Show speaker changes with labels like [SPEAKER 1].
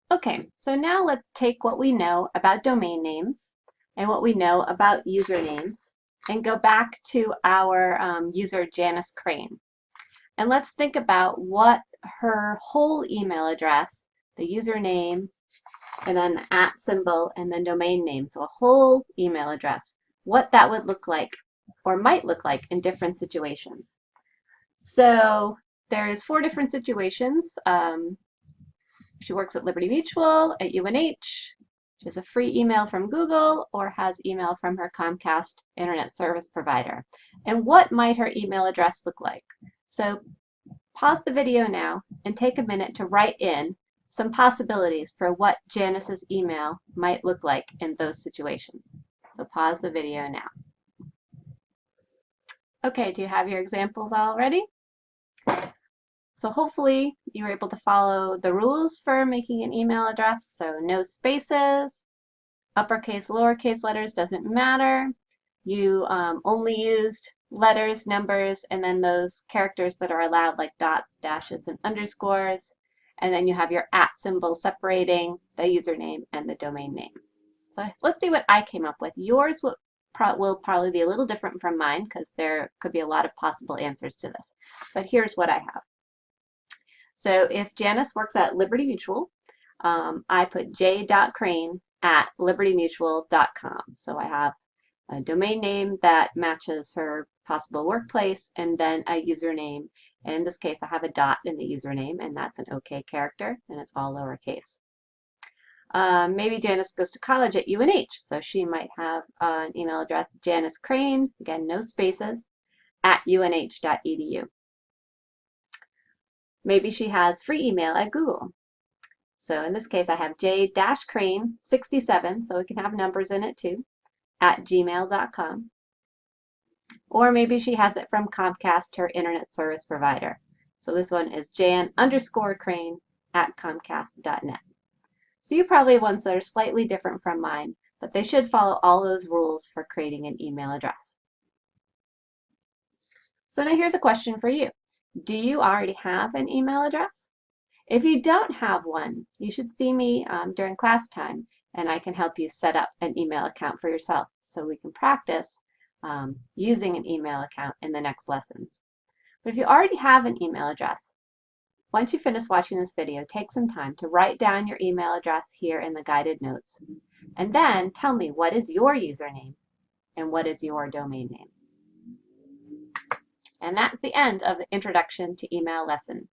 [SPEAKER 1] Okay, so now let's take what we know about domain names and what we know about usernames and go back to our user Janice Crane. And let's think about what her whole email address, the username, and then the @ symbol, and then domain name, so a whole email address, what that would look like or might look like in different situations. So there's 4 different situations. She works at Liberty Mutual, at UNH, she has a free email from Google, or has email from her Comcast internet service provider. And what might her email address look like? So pause the video now and take a minute to write in some possibilities for what Janice's email might look like in those situations. So pause the video now. Okay, do you have your examples already? So hopefully you were able to follow the rules for making an email address. So no spaces, uppercase, lowercase letters doesn't matter. You only used letters, numbers, and then those characters that are allowed like dots, dashes, and underscores. And then you have your @ symbol separating the username and the domain name. So let's see what I came up with. Yours will probably be a little different from mine because there could be a lot of possible answers to this. But here's what I have. So if Janice works at Liberty Mutual, I put j.crane@libertymutual.com. So I have a domain name that matches her possible workplace and then a username. And in this case, I have a dot in the username, and that's an OK character, and it's all lowercase. Maybe Janice goes to college at UNH, so she might have an email address, Janice Crane, again, no spaces, @unh.edu. Maybe she has free email at Google. So in this case, I have j-crane67, so it can have numbers in it too, @gmail.com. Or maybe she has it from Comcast, her internet service provider. So this one is jan_crane@comcast.net. So you probably have ones that are slightly different from mine, but they should follow all those rules for creating an email address. So now here's a question for you. Do you already have an email address? If you don't have one, you should see me during class time, and I can help you set up an email account for yourself so we can practice using an email account in the next lessons. But if you already have an email address, once you finish watching this video, take some time to write down your email address here in the guided notes, and then tell me what is your username and what is your domain name. And that's the end of the Introduction to Email lesson.